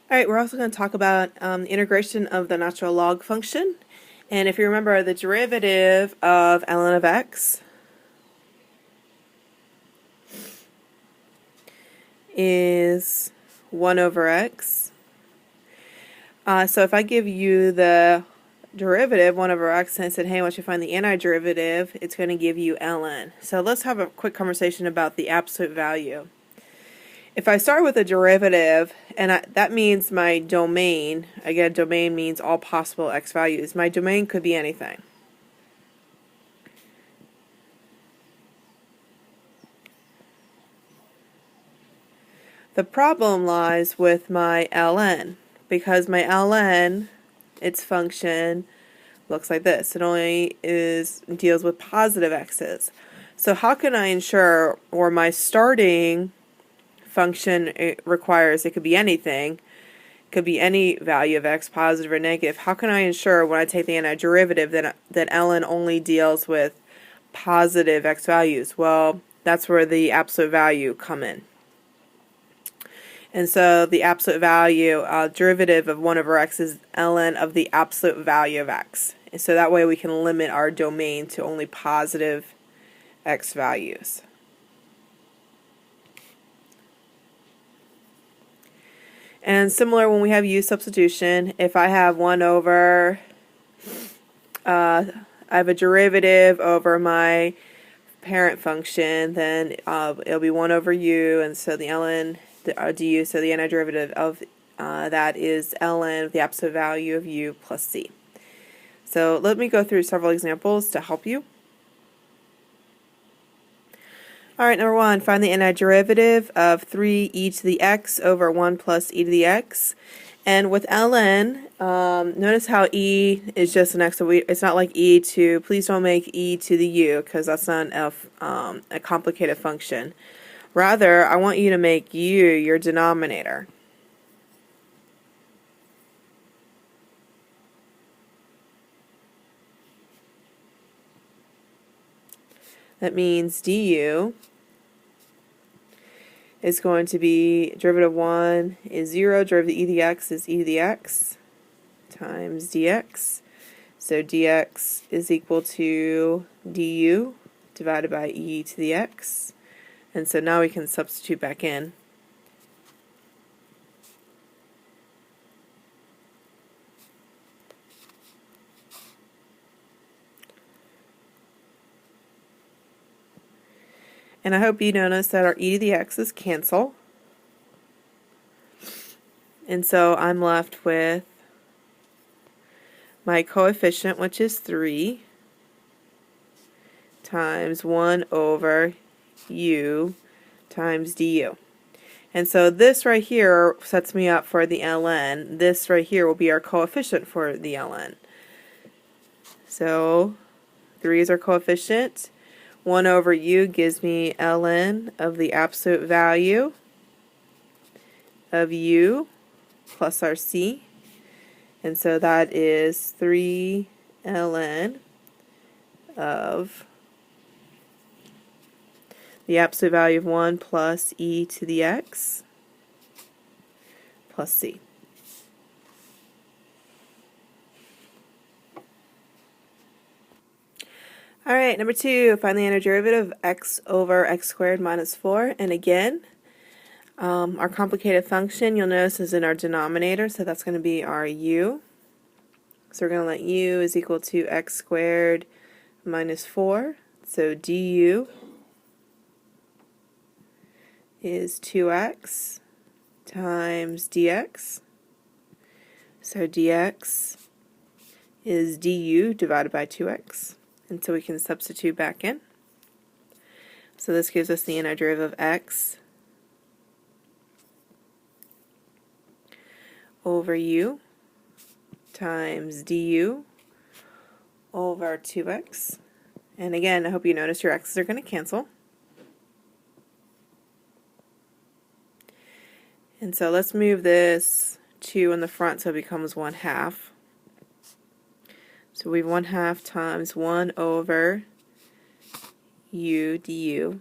Alright, we're also going to talk about the integration of the natural log function. And if you remember, the derivative of ln of x is 1 over x. So if I give you the derivative, 1 over x, and I said, hey, once you find the antiderivative, it's going to give you ln. So let's have a quick conversation about the absolute value. If I start with a derivative, and that means my domain, again, domain means all possible x values. My domain could be anything. The problem lies with my ln, because my ln, its function, looks like this. It only deals with positive x's. So how can I ensure, or my starting function requires it could be anything, it could be any value of x, positive or negative. How can I ensure when I take the antiderivative that ln only deals with positive x values? Well, that's where the absolute value come in. And so the absolute value, derivative of 1 over x is ln of the absolute value of x. And so that way we can limit our domain to only positive x values. And similar when we have u substitution, if I have 1 over, I have a derivative over my parent function, then it'll be 1 over u, and so the ln du, so the antiderivative of that is ln of the absolute value of u plus c. So let me go through several examples to help you. Alright, number 1, find the antiderivative of 3e to the x over 1 plus e to the x. And with ln, notice how e is just an x, so it's not like e to, please don't make e to the u, because that's not a complicated function. Rather, I want you to make u your denominator. That means du is going to be derivative 1 is 0, derivative e to the x is e to the x times dx. So dx is equal to du divided by e to the x. And so now we can substitute back in. And I hope you notice that our e to the x's cancel. And so I'm left with my coefficient, which is 3, times 1 over u times du. And so this right here sets me up for the ln. This right here will be our coefficient for the ln. So 3 is our coefficient. 1 over u gives me ln of the absolute value of u plus our c. And so that is 3 ln of the absolute value of 1 plus e to the x plus c. Alright, number 2, find the antiderivative of x over x squared minus 4. And again, our complicated function, you'll notice, is in our denominator, so that's going to be our u. So we're going to let u is equal to x squared minus 4. So du is 2x times dx. So dx is du divided by 2x. And so we can substitute back in. So this gives us the antiderivative of x over u times du over 2x. And again, I hope you notice your x's are going to cancel. And so let's move this 2 in the front so it becomes 1/2. So we have 1/2 times 1 over u du.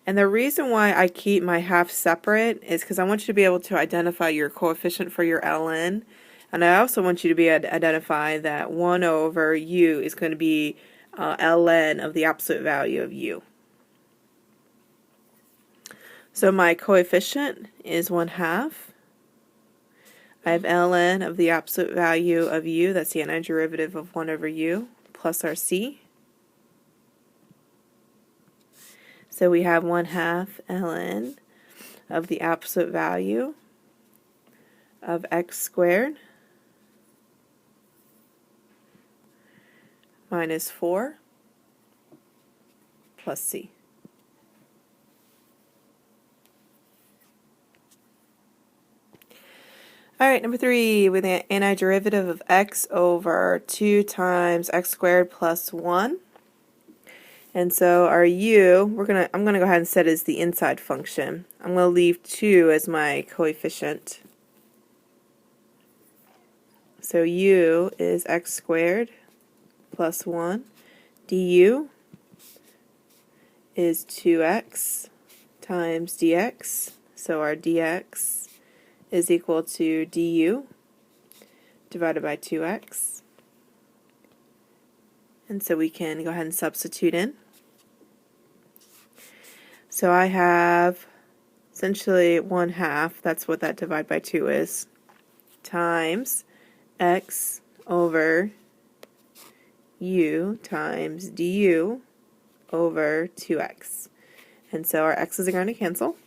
And the reason why I keep my half separate is because I want you to be able to identify your coefficient for your ln. And I also want you to be able to identify that 1 over u is going to be ln of the absolute value of u. So my coefficient is 1/2. I have ln of the absolute value of u, that's the antiderivative of 1 over u, plus our c. So we have 1/2 ln of the absolute value of x squared minus 4 plus c. Alright, number 3, with the antiderivative of x over 2 times x squared plus 1. And so our u, I'm gonna go ahead and set as the inside function. I'm gonna leave 2 as my coefficient. So u is x squared plus 1. Du is 2x times dx. So our dx is equal to du divided by 2x. And so we can go ahead and substitute in. So I have essentially 1/2, that's what that divide by 2 is, times x over u times du over 2x. And so our x's are going to cancel.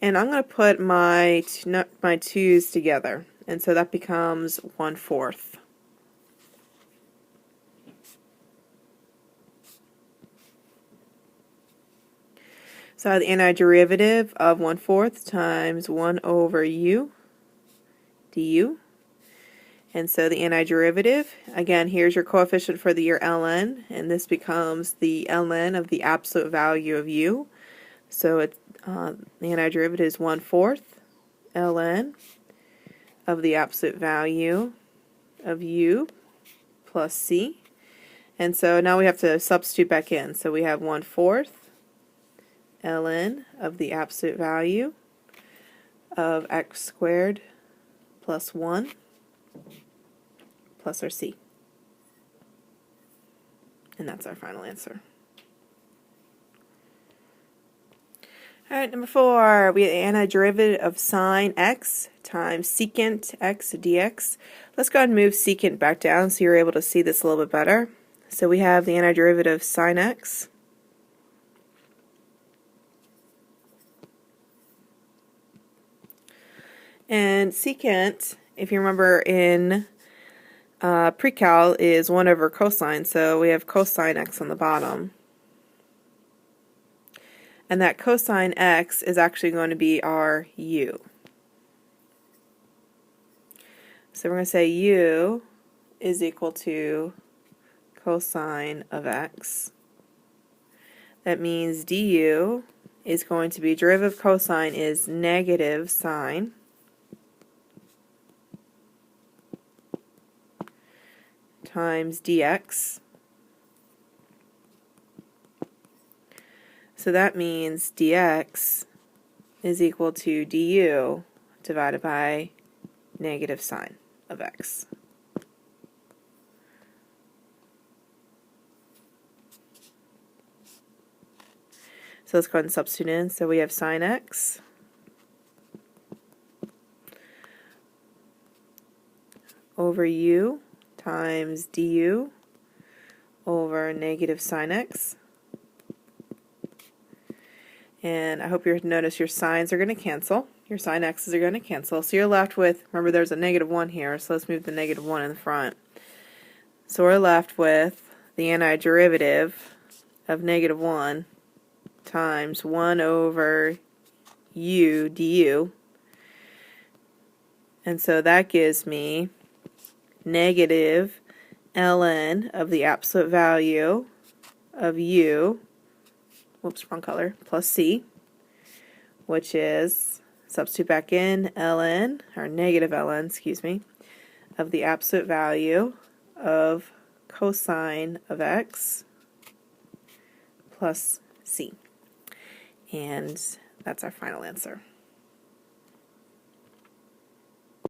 And I'm going to put my 2's together. And so that becomes 1/4. So I have the antiderivative of 1/4 times 1 over u du. And so the antiderivative, again, here's your coefficient for your ln, and this becomes the ln of the absolute value of u. So the antiderivative is 1/4 ln of the absolute value of u plus c. And so now we have to substitute back in. So we have 1/4 ln of the absolute value of x squared plus 1 plus our c. And that's our final answer. Alright, number 4, we have the antiderivative of sine x times secant x dx. Let's go ahead and move secant back down so you're able to see this a little bit better. So we have the antiderivative of sine x and secant, if you remember in pre-cal, is 1 over cosine, so we have cosine x on the bottom. And that cosine x is actually going to be our u. So we're going to say u is equal to cosine of x. That means du is going to be, derivative of cosine is negative sine times dx. So that means dx is equal to du divided by negative sine of x. So let's go ahead and substitute in. So we have sine x over u times du over negative sine x. And I hope you notice your sines are going to cancel. Your sine x's are going to cancel. So you're left with, remember there's a negative 1 here, so let's move the negative 1 in the front. So we're left with the antiderivative of negative 1 times 1 over u du. And so that gives me negative ln of the absolute value of u, whoops, wrong color, plus c, which is, substitute back in, ln, or negative ln, excuse me, of the absolute value of cosine of x plus c. And that's our final answer.